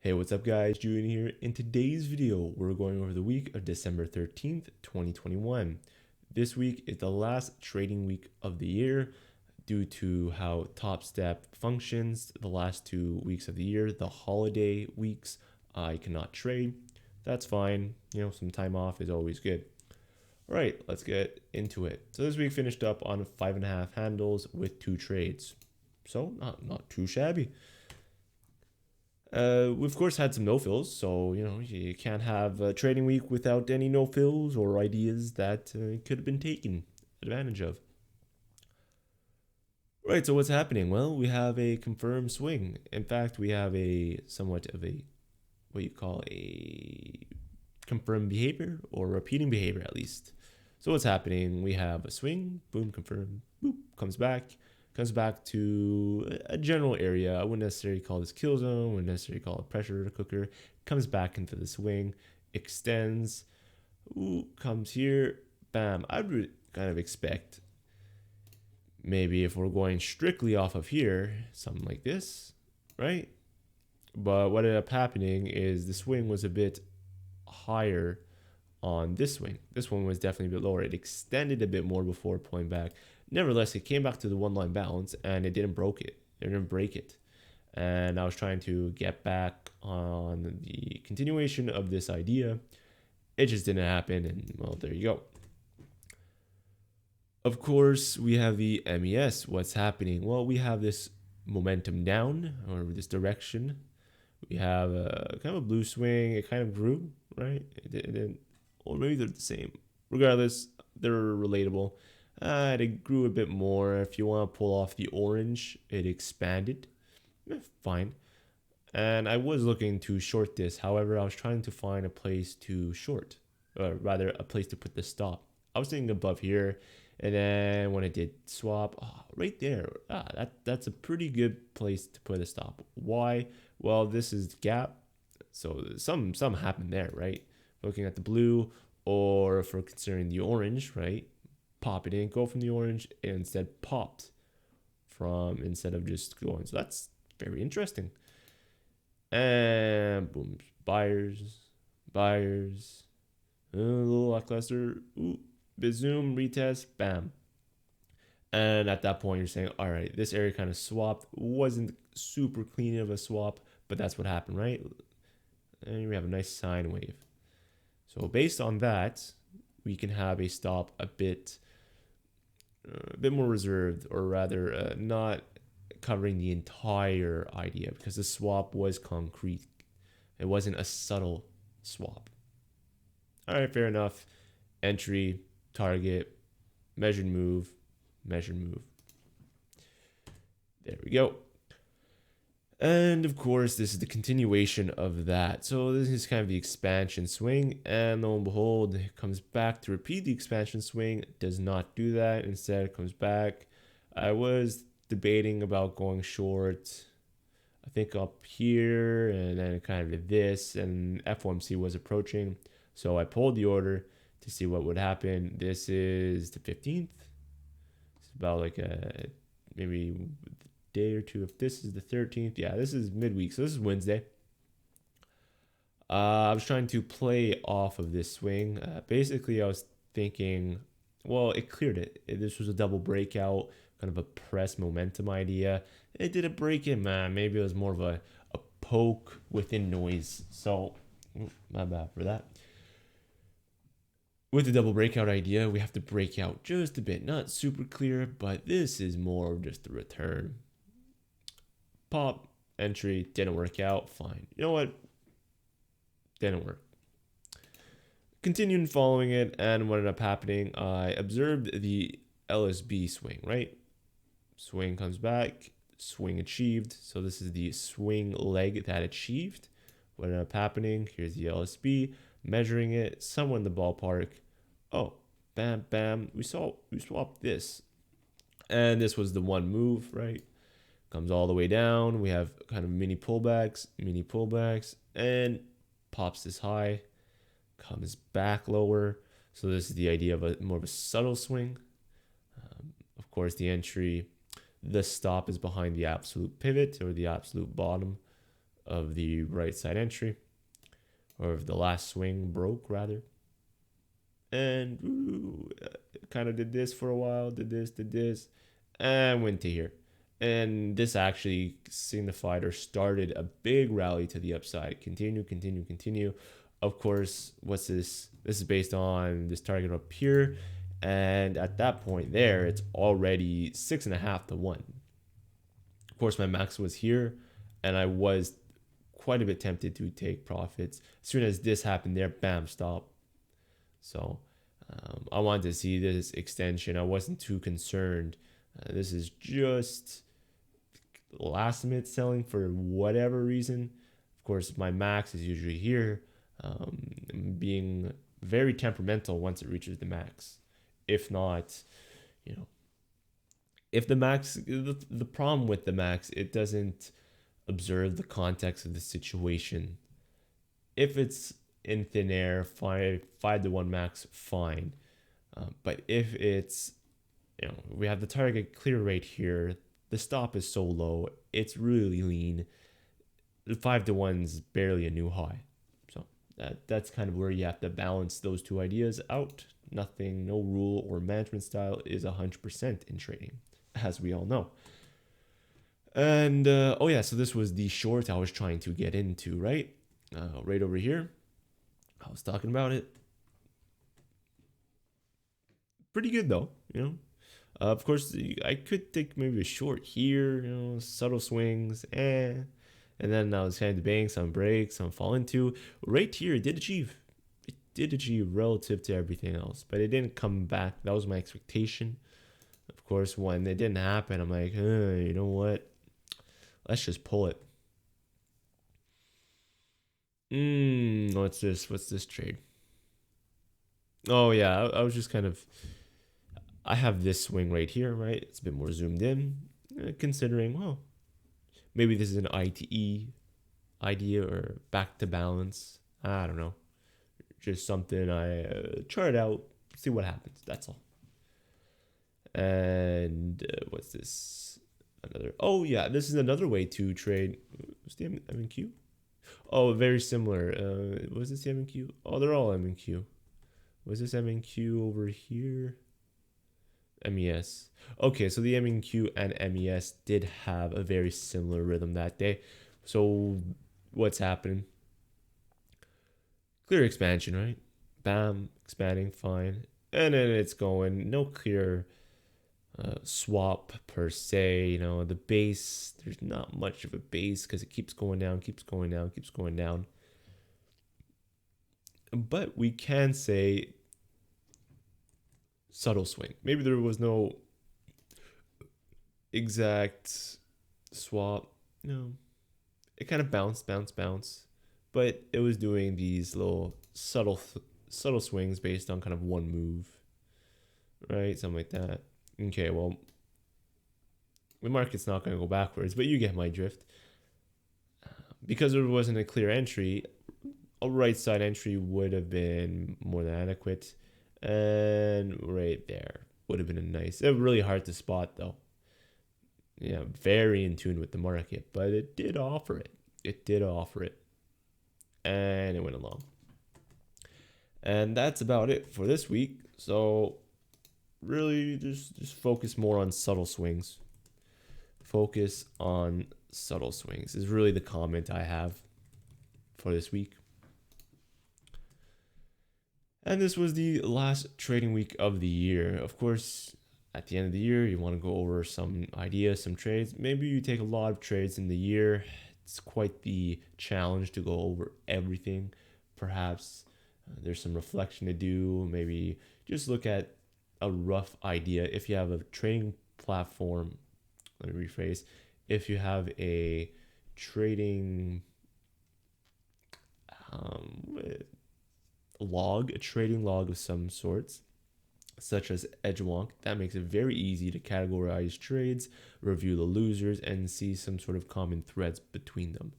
Hey, what's up guys, Julian here. In today's video, we're going over the week of December 13th, 2021. This week is the last trading week of the year due to how Top Step functions the last 2 weeks of the year. The holiday weeks, I cannot trade. That's fine. Some time off is always good. All right, let's get into it. So this week finished up on 5.5 handles with 2 trades. So not too shabby. We of course had some no fills, so you can't have a trading week without any no fills or ideas that could have been taken advantage of. Right, so what's happening? Well, we have a confirmed swing. In fact, we have a somewhat of a what you call a confirmed behavior or repeating behavior at least. So what's happening? We have a swing, boom, confirmed, boop, comes back to a general area. I wouldn't necessarily call this kill zone, wouldn't necessarily call it pressure cooker. Comes back into the swing, extends, comes here, bam. I would kind of expect maybe if we're going strictly off of here, something like this, right? But what ended up happening is the swing was a bit higher on this swing. This one was definitely a bit lower. It extended a bit more before pulling back. Nevertheless, it came back to the one line bounce and it didn't break it. And I was trying to get back on the continuation of this idea. It just didn't happen. And well, there you go. Of course, we have the MES. What's happening? Well, we have this momentum down or this direction. We have a kind of a blue swing. It kind of grew, right? It didn't, or maybe they're the same. Regardless, they're relatable. It grew a bit more. If you want to pull off the orange, it expanded. Fine. And I was looking to short this. However, I was trying to find a place to short, or rather a place to put the stop. I was thinking above here. And then when it did swap, right there, that's a pretty good place to put a stop. Why? Well, this is the gap. So some happened there, right? Looking at the blue, or if we're considering the orange, right? Pop, it didn't go from the orange, it instead popped from instead of just going. So that's very interesting. And boom, buyers, a little lackluster. Bit zoom, retest, bam. And at that point, you're saying, all right, this area kind of swapped. Wasn't super clean of a swap, but that's what happened, right? And we have a nice sine wave. So based on that, we can have a stop a bit more reserved, or rather not covering the entire idea, because the swap was concrete. It wasn't a subtle swap. All right, fair enough. Entry, target, measured move. There we go. And of course, this is the continuation of that. So this is kind of the expansion swing, and lo and behold, it comes back to repeat the expansion swing. It does not do that. Instead, it comes back. I was debating about going short, I think up here, and then kind of this, and FOMC was approaching. So I pulled the order to see what would happen. This is the 15th. It's about like a maybe day or two. If this is the 13th, yeah, this is midweek, so this is Wednesday. I was trying to play off of this swing. Basically, I was thinking, well, it cleared it. This was a double breakout, kind of a press momentum idea. It did a break in, man. Maybe it was more of a poke within noise. So, my bad for that. With the double breakout idea, we have to break out just a bit. Not super clear, but this is more of just a return. Pop, entry, didn't work out, fine. You know what? Didn't work. Continued following it, and what ended up happening, I observed the LSB swing, right? Swing comes back, swing achieved. So this is the swing leg that achieved. What ended up happening, here's the LSB, measuring it, somewhere in the ballpark. Oh, bam, bam, we swapped this. And this was the one move, right? Comes all the way down. We have kind of mini pullbacks, and pops this high, comes back lower. So this is the idea of more of a subtle swing. Of course, the entry, the stop is behind the absolute pivot or the absolute bottom. of the right side entry, or of the last swing broke rather. And kind of did this for a while, did this, and went to here. And this actually signified or started a big rally to the upside. Continue. Of course, what's this? This is based on this target up here. And at that point there, it's already 6.5 to 1. Of course, my max was here, and I was quite a bit tempted to take profits. As soon as this happened there, bam, stop. So I wanted to see this extension. I wasn't too concerned. This is just last minute selling for whatever reason. Of course, my max is usually here, being very temperamental once it reaches the max. If not, if the max, the problem with the max, it doesn't observe the context of the situation. If it's in thin air, 5 to 1 max, fine. But if it's, we have the target clear right here, the stop is so low, it's really lean. The 5 to 1's barely a new high. So that's kind of where you have to balance those two ideas out. Nothing, no rule or management style is 100% in trading, as we all know. And so this was the short I was trying to get into, right? Right over here. I was talking about it. Pretty good though, Of course, I could take maybe a short here, subtle swings, and then I was kind of debating some breaks, some fall into. Right here, it did achieve. It did achieve relative to everything else, but it didn't come back. That was my expectation. Of course, when it didn't happen, I'm like, you know what? Let's just pull it. What's this? What's this trade? Oh yeah, I was just kind of. I have this swing right here, right? It's a bit more zoomed in, considering, well, maybe this is an ITE idea or back to balance. I don't know. Just something I chart out, see what happens. That's all. And what's this? Another. Oh yeah, this is another way to trade. What's the MQ? Oh, very similar. Was this the MQ? Oh, they're all MQ. Was this MQ over here? MES. Okay, so the MQ and MES did have a very similar rhythm that day. So what's happening? Clear expansion, right? Bam, expanding, fine. And then it's going, no clear swap per se. The base, there's not much of a base because it keeps going down. But we can say subtle swing. Maybe there was no exact swap. It kind of bounced, but it was doing these little subtle swings based on kind of one move, right? Something like that. Okay, well, the market's not going to go backwards, but you get my drift. Because there wasn't a clear entry, a right side entry would have been more than adequate. And right there would have been a nice, really hard to spot though. Yeah, very in tune with the market, but it did offer it. And it went along. And that's about it for this week. So really just focus more on subtle swings. Focus on subtle swings is really the comment I have for this week. And this was the last trading week of the year. Of course, at the end of the year, you want to go over some ideas, some trades. Maybe you take a lot of trades in the year. It's quite the challenge to go over everything. Perhaps there's some reflection to do. Maybe just look at a rough idea. If you have a trading platform, let me rephrase. If you have a trading a trading log of some sorts, such as Edgewonk, that makes it very easy to categorize trades, review the losers, and see some sort of common threads between them.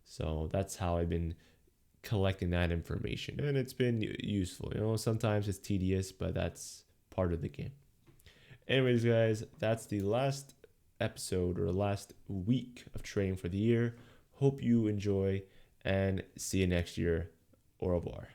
So that's how I've been collecting that information, and it's been useful. Sometimes it's tedious, but that's part of the game. Anyways, guys, that's the last episode or last week of trading for the year. Hope you enjoy and see you next year. Au revoir.